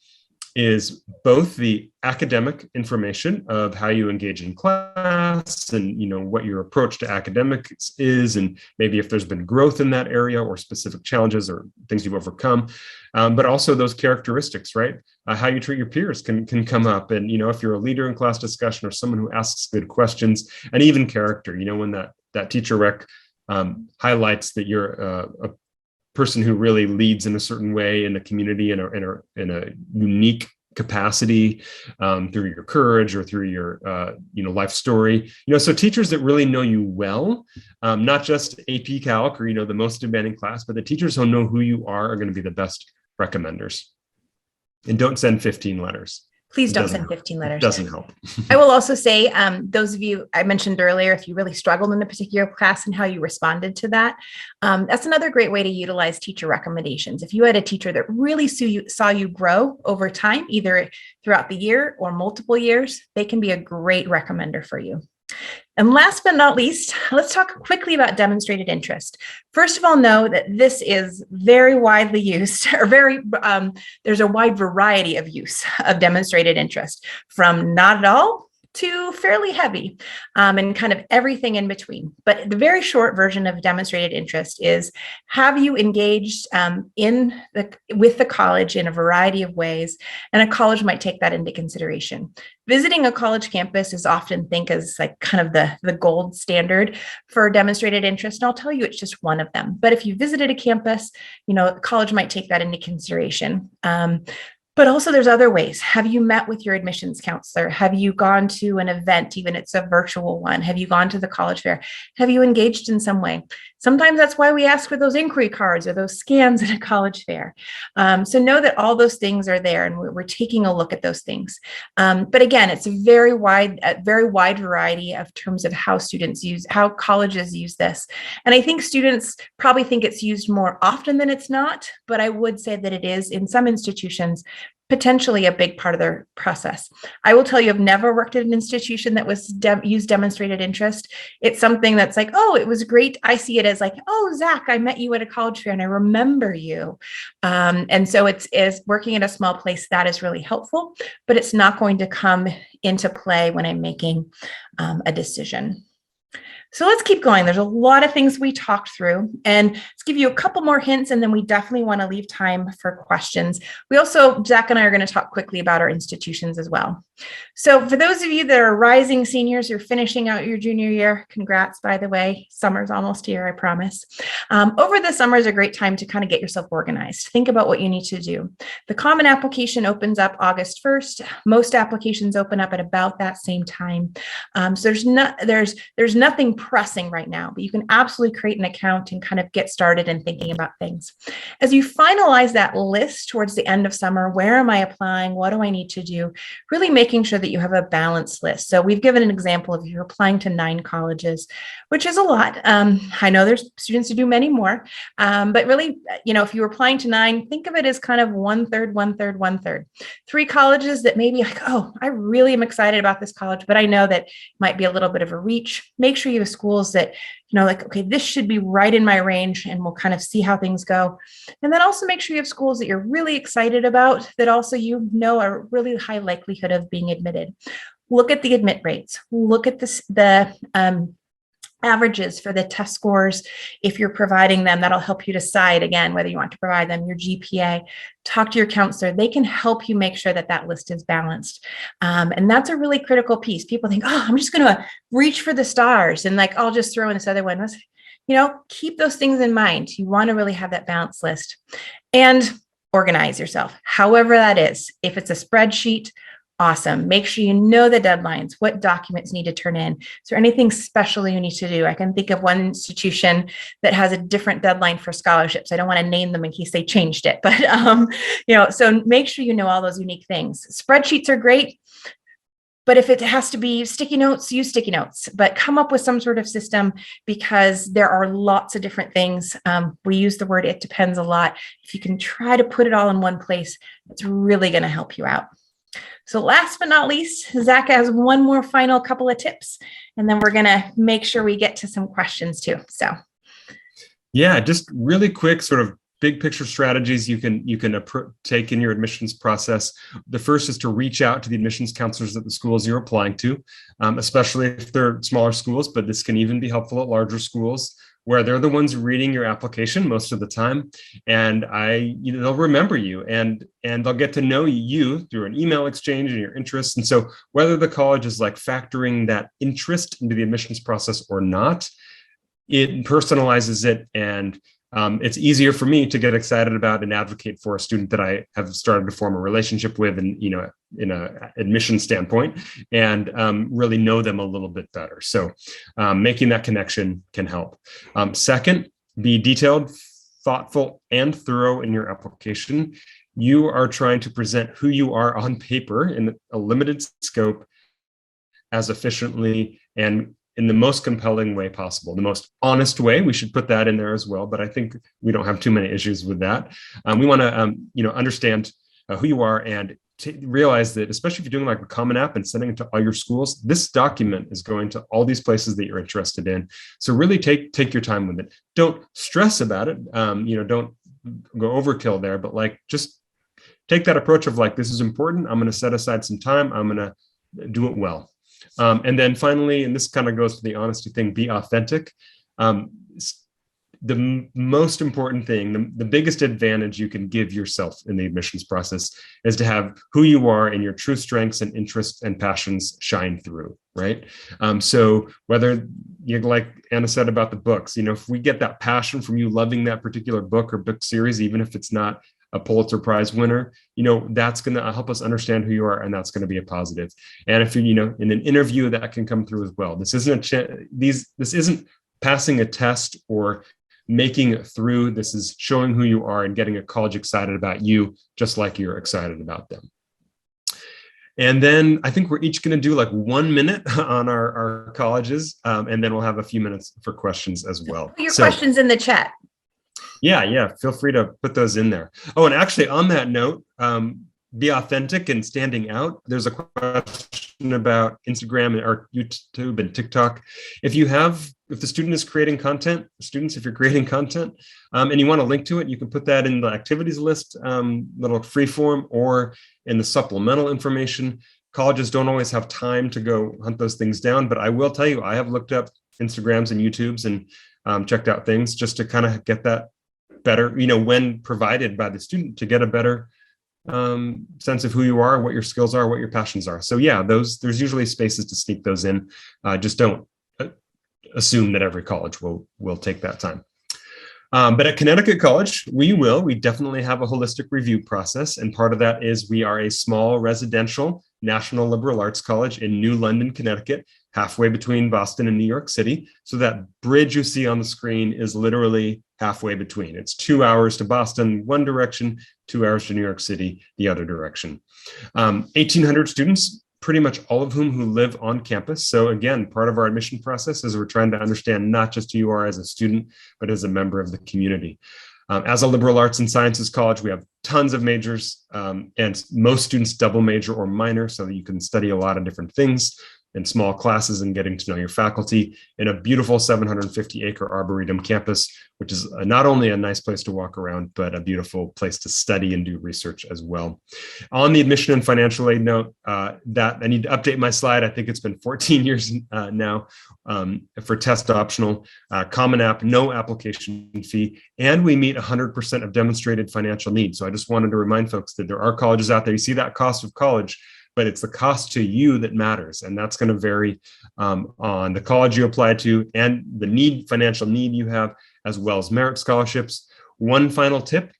is both the academic information of how you engage in class, and what your approach to academics is, and maybe if there's been growth in that area, or specific challenges or things you've overcome, but also those characteristics, right? How you treat your peers can come up, and if you're a leader in class discussion, or someone who asks good questions, and even character. When that teacher rec highlights that you're a person who really leads in a certain way in a community, in a unique capacity, through your courage or through your life story. So teachers that really know you well, not just AP Calc or the most demanding class, but the teachers who know who you are going to be the best recommenders. And don't send 15 letters. Please don't send 15 letters. It doesn't help. I will also say, those of you I mentioned earlier, if you really struggled in a particular class and how you responded to that, that's another great way to utilize teacher recommendations. If you had a teacher that really saw you grow over time, either throughout the year or multiple years, they can be a great recommender for you. And last but not least, let's talk quickly about demonstrated interest. First of all, know that this is very widely used, or there's a wide variety of use of demonstrated interest, from not at all to fairly heavy, and kind of everything in between. But the very short version of demonstrated interest is, have you engaged with the college in a variety of ways, and a college might take that into consideration. Visiting a college campus is often think as like kind of the gold standard for demonstrated interest. And I'll tell you, it's just one of them. But if you visited a campus, college might take that into consideration. But also there's other ways. Have you met with your admissions counselor? Have you gone to an event, even if it's a virtual one? Have you gone to the college fair? Have you engaged in some way? Sometimes that's why we ask for those inquiry cards or those scans at a college fair. So know that all those things are there, and we're taking a look at those things. But again, it's a very wide variety of terms of how colleges use this. And I think students probably think it's used more often than it's not, but I would say that it is in some institutions potentially a big part of their process. I will tell you, I've never worked at an institution that was used demonstrated interest. It's something that's like, oh, it was great. I see it as like, oh, Zach, I met you at a college fair and I remember you. And so it's working at a small place that is really helpful, but it's not going to come into play when I'm making a decision. So let's keep going. There's a lot of things we talked through, and let's give you a couple more hints, and then we definitely want to leave time for questions. Zach and I are going to talk quickly about our institutions as well. So for those of you that are rising seniors, you're finishing out your junior year, congrats, by the way. Summer's almost here, I promise. Over the summer is a great time to kind of get yourself organized. Think about what you need to do. The Common Application opens up August 1st. Most applications open up at about that same time. So there's nothing pressing right now, but you can absolutely create an account and kind of get started in thinking about things. As you finalize that list towards the end of summer, where am I applying? What do I need to do? Really making sure that you have a balanced list. So we've given an example of you're applying to 9 colleges, which is a lot. I know there's students who do many more, but really, if you're applying to 9, think of it as kind of 1/3, 1/3, 1/3. 3 colleges that maybe like, oh, I really am excited about this college, but I know that might be a little bit of a reach. Make sure you have schools that, okay, this should be right in my range, and we'll kind of see how things go. And then also make sure you have schools that you're really excited about that also are really high likelihood of being admitted. Look at the admit rates. Look at the averages for the test scores. If you're providing them, that'll help you decide, again, whether you want to provide them, your GPA. Talk to your counselor. They can help you make sure that list is balanced. And that's a really critical piece. People think, oh, I'm just going to reach for the stars and I'll just throw in this other one. Keep those things in mind. You want to really have that balanced list and organize yourself, however that is. If it's a spreadsheet, awesome. Make sure you know the deadlines, what documents need to turn in. Is there anything special you need to do? I can think of one institution that has a different deadline for scholarships. I don't want to name them in case they changed it, but so make sure you know all those unique things. Spreadsheets are great, but if it has to be sticky notes, use sticky notes, but come up with some sort of system, because there are lots of different things. We use the word "it depends" a lot. If you can try to put it all in one place, it's really going to help you out. So last but not least, Zach has one more final couple of tips, and then we're going to make sure we get to some questions too. So, yeah, just really quick sort of big picture strategies you can take in your admissions process. The first is to reach out to the admissions counselors at the schools you're applying to, especially if they're smaller schools, but this can even be helpful at larger schools, where they're the ones reading your application most of the time, and they'll remember you and they'll get to know you through an email exchange and your interests. And so whether the college is factoring that interest into the admissions process or not, it personalizes it, and it's easier for me to get excited about and advocate for a student that I have started to form a relationship with, and in a admission standpoint, and really know them a little bit better. So making that connection can help. Second, be detailed, thoughtful, and thorough in your application. You are trying to present who you are on paper in a limited scope as efficiently and in the most compelling way possible, the most honest way. We should put that in there as well, but I think we don't have too many issues with that. We want to, understand who you are and realize that, especially if you're doing like a Common App and sending it to all your schools, this document is going to all these places that you're interested in. So really take your time with it. Don't stress about it. Don't go overkill there, but like just take that approach of like, this is important. I'm going to set aside some time. I'm going to do it well. And then finally, and this kind of goes to the honesty thing, be authentic. The most important thing, the biggest advantage you can give yourself in the admissions process is to have who you are and your true strengths and interests and passions shine through, right? So whether you, like Anna said about the books, if we get that passion from you loving that particular book or book series, even if it's not a Pulitzer Prize winner, that's going to help us understand who you are, and that's going to be a positive. And if you're, in an interview, that can come through as well. This isn't passing a test or making it through. This is showing who you are and getting a college excited about you, just like you're excited about them. And then I think we're each going to do like 1 minute on our colleges, and then we'll have a few minutes for questions as well. Put your questions in the chat. Yeah. Feel free to put those in there. Oh, and actually on that note, be authentic and standing out. There's a question about Instagram or YouTube and TikTok. If the student is creating content, if you're creating content and you want to link to it, you can put that in the activities list, little free form, or in the supplemental information. Colleges don't always have time to go hunt those things down, but I will tell you, I have looked up Instagrams and YouTubes and checked out things just to kind of get that better, when provided by the student, to get a better sense of who you are, what your skills are, what your passions are. So yeah, there's usually spaces to sneak those in. Just don't assume that every college will take that time. But at Connecticut College, we definitely have a holistic review process. And part of that is we are a small residential national liberal arts college in New London, Connecticut, halfway between Boston and New York City. So that bridge you see on the screen is literally halfway between. It's 2 hours to Boston, one direction, 2 hours to New York City, the other direction. 1,800 students, pretty much all of whom who live on campus. So again, part of our admission process is we're trying to understand not just who you are as a student, but as a member of the community. As a liberal arts and sciences college, we have tons of majors, and most students double major or minor, so that you can study a lot of different things in small classes and getting to know your faculty in a beautiful 750-acre Arboretum campus, which is not only a nice place to walk around, but a beautiful place to study and do research as well. On the admission and financial aid note, that I need to update my slide. I think it's been 14 years now for test optional, Common App, no application fee, and we meet 100% of demonstrated financial needs. So I just wanted to remind folks that there are colleges out there. You see that cost of college, but it's the cost to you that matters. And that's going to vary on the college you apply to and the financial need you have, as well as merit scholarships. One final tip,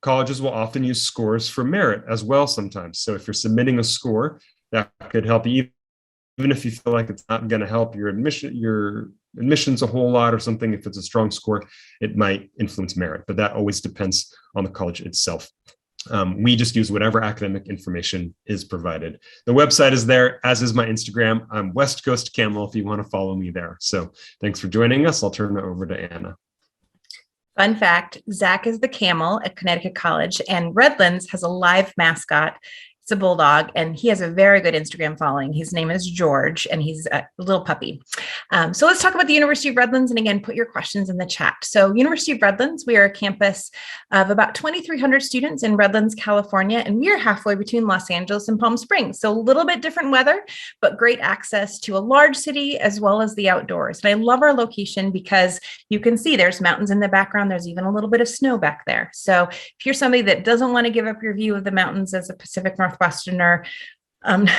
colleges will often use scores for merit as well sometimes. So if you're submitting a score, that could help you, even if you feel like it's not going to help your admissions a whole lot or something. If it's a strong score, it might influence merit, but that always depends on the college itself. We just use whatever academic information is provided. The website is there, as is my Instagram. I'm West Coast Camel if you want to follow me there. So thanks for joining us. I'll turn it over to Anna. Fun fact, Zach is the camel at Connecticut College, and Redlands has a live mascot. It's a bulldog, and he has a very good Instagram following. His name is George, and he's a little puppy. So let's talk about the University of Redlands. And again, put your questions in the chat. So University of Redlands, we are a campus of about 2,300 students in Redlands, California, and we are halfway between Los Angeles and Palm Springs. So a little bit different weather, but great access to a large city as well as the outdoors. And I love our location because you can see there's mountains in the background. There's even a little bit of snow back there. So if you're somebody that doesn't want to give up your view of the mountains as a Pacific Northwesterner,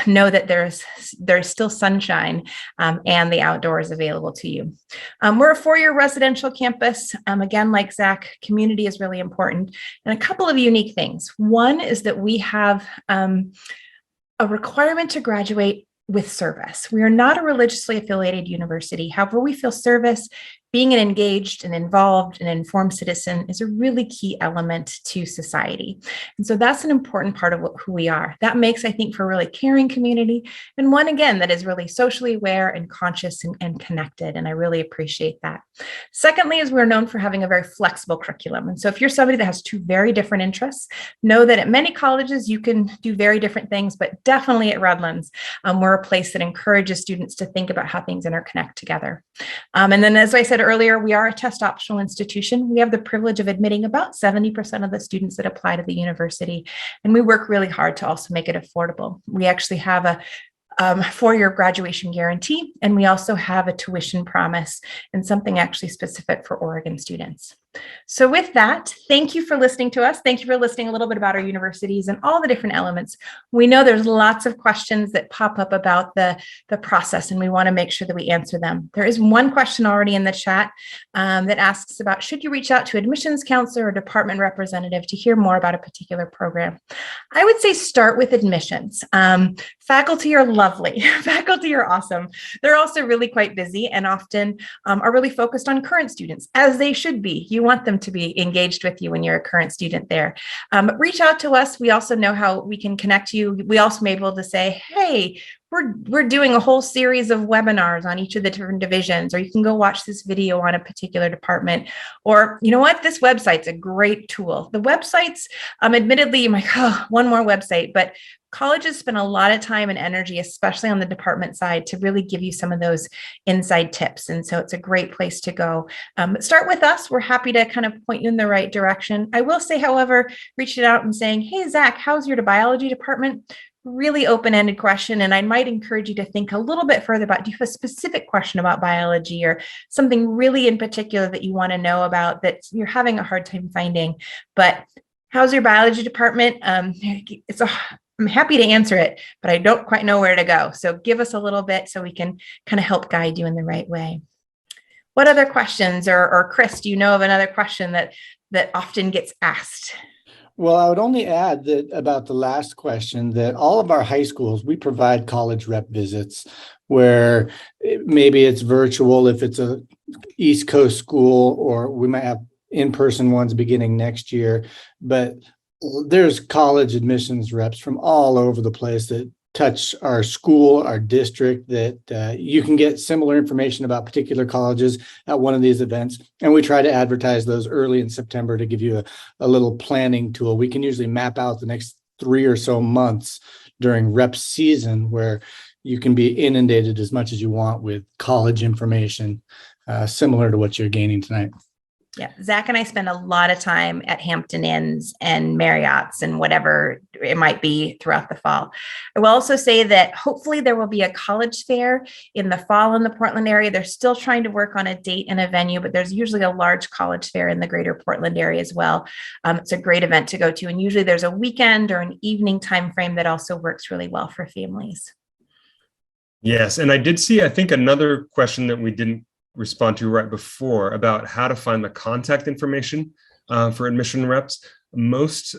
know that there's still sunshine and the outdoors available to you. We're a 4-year residential campus. Again, like Zach, community is really important. And a couple of unique things. One is that we have a requirement to graduate with service. We are not a religiously affiliated university. However, we feel service being an engaged and involved and informed citizen is a really key element to society. And so that's an important part of who we are. That makes, I think, for a really caring community, and one, again, that is really socially aware and conscious and connected. And I really appreciate that. Secondly, is we're known for having a very flexible curriculum. And so if you're somebody that has two very different interests, know that at many colleges, you can do very different things, but definitely at Redlands, we're a place that encourages students to think about how things interconnect together. And then, as I said earlier, we are a test optional institution. We have the privilege of admitting about 70% of the students that apply to the university, and we work really hard to also make it affordable. We actually have a 4-year graduation guarantee, and we also have a tuition promise and something actually specific for Oregon students. So with that, thank you for listening to us. Thank you for listening a little bit about our universities and all the different elements. We know there's lots of questions that pop up about the process, and we want to make sure that we answer them. There is one question already in the chat that asks about, should you reach out to admissions counselor or department representative to hear more about a particular program? I would say start with admissions. Faculty are lovely. Faculty are awesome. They're also really quite busy and often are really focused on current students, as they should be. You want them to be engaged with you when you're a current student there. Reach out to us. We also know how we can connect you. We also may be able to say, hey, we're doing a whole series of webinars on each of the different divisions, or you can go watch this video on a particular department, or you know what, this website's a great tool. The websites, admittedly, you might, one more website, but colleges spend a lot of time and energy, especially on the department side, to really give you some of those inside tips. And so it's a great place to go. Start with us. We're happy to kind of point you in the right direction. I will say, however, reaching out and saying, hey, Zach, how's your biology department? Really open-ended question. And I might encourage you to think a little bit further about, do you have a specific question about biology or something really in particular that you want to know about that you're having a hard time finding? But how's your biology department? I'm happy to answer it, but I don't quite know where to go. So give us a little bit so we can kind of help guide you in the right way. What other questions, or Chris, do you know of another question that often gets asked? Well, I would only add that about the last question, that all of our high schools, we provide college rep visits where maybe it's virtual if it's a East Coast school, or we might have in-person ones beginning next year. But there's college admissions reps from all over the place that touch our school, our district, that you can get similar information about particular colleges at one of these events. And we try to advertise those early in September to give you a little planning tool. We can usually map out the next 3 or so months during rep season where you can be inundated as much as you want with college information, similar to what you're gaining tonight. Yeah, Zach and I spend a lot of time at Hampton Inns and Marriott's and whatever it might be throughout the fall. I will also say that hopefully there will be a college fair in the fall in the Portland area. They're still trying to work on a date and a venue, but there's usually a large college fair in the greater Portland area as well. It's a great event to go to. And usually there's a weekend or an evening time frame that also works really well for families. Yes, and I did see, I think, another question that we didn't respond to right before about how to find the contact information for admission reps. Most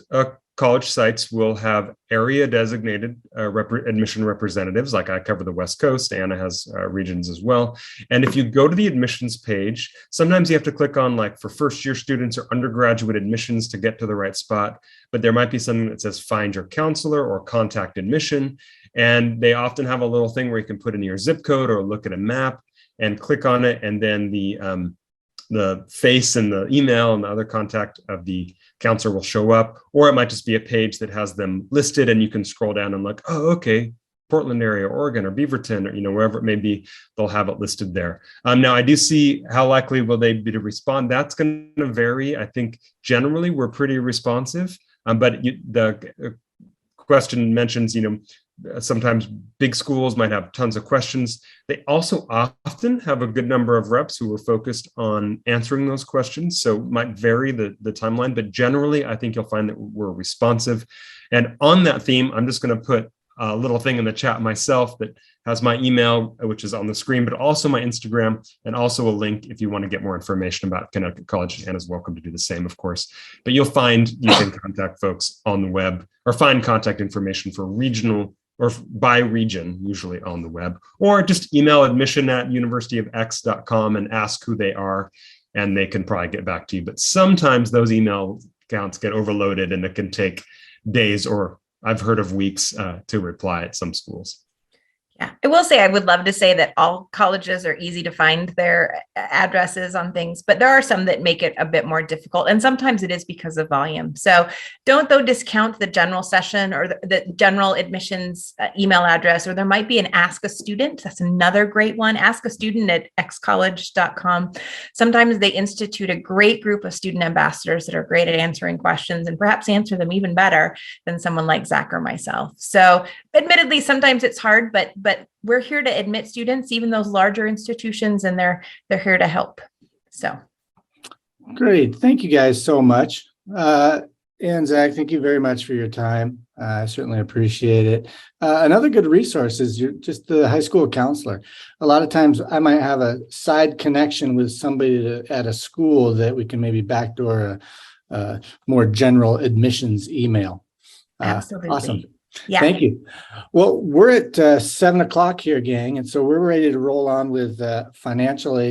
college sites will have area designated admission representatives, like I cover the West Coast, Anna has regions as well. And if you go to the admissions page, sometimes you have to click on like for first year students or undergraduate admissions to get to the right spot, but there might be something that says find your counselor or contact admission. And they often have a little thing where you can put in your zip code or look at a map and click on it, and then the face and the email and the other contact of the counselor will show up. Or it might just be a page that has them listed, and you can scroll down and look, oh, okay, Portland area, Oregon, or Beaverton, or wherever it may be, they'll have it listed there. Now, I do see how likely will they be to respond. That's going to vary. I think generally we're pretty responsive, but the question mentions, sometimes big schools might have tons of questions. They also often have a good number of reps who are focused on answering those questions. So it might vary the timeline, but generally, I think you'll find that we're responsive. And on that theme, I'm just going to put a little thing in the chat myself that has my email, which is on the screen, but also my Instagram, and also a link if you want to get more information about Connecticut College. Anna's welcome to do the same, of course. But you can contact folks on the web or find contact information for regional or by region, usually on the web, or just email admission@universityofx.com and ask who they are, and they can probably get back to you. But sometimes those email accounts get overloaded and it can take days, or I've heard of weeks to reply at some schools. Yeah, I will say I would love to say that all colleges are easy to find their addresses on things, but there are some that make it a bit more difficult. And sometimes it is because of volume. So don't, though, discount the general session or the general admissions email address, or there might be an Ask a Student. That's another great one. Ask a Student at xcollege.com. Sometimes they institute a great group of student ambassadors that are great at answering questions and perhaps answer them even better than someone like Zach or myself. So admittedly, sometimes it's hard, but we're here to admit students, even those larger institutions, and they're here to help. So Great. Thank you guys so much. And Zach, thank you very much for your time. I certainly appreciate it. Another good resource is just the high school counselor. A lot of times I might have a side connection with somebody at a school that we can maybe backdoor a more general admissions email. absolutely. Awesome. Yeah. Thank you. Well, we're at 7 o'clock here, gang. And so we're ready to roll on with financial aid.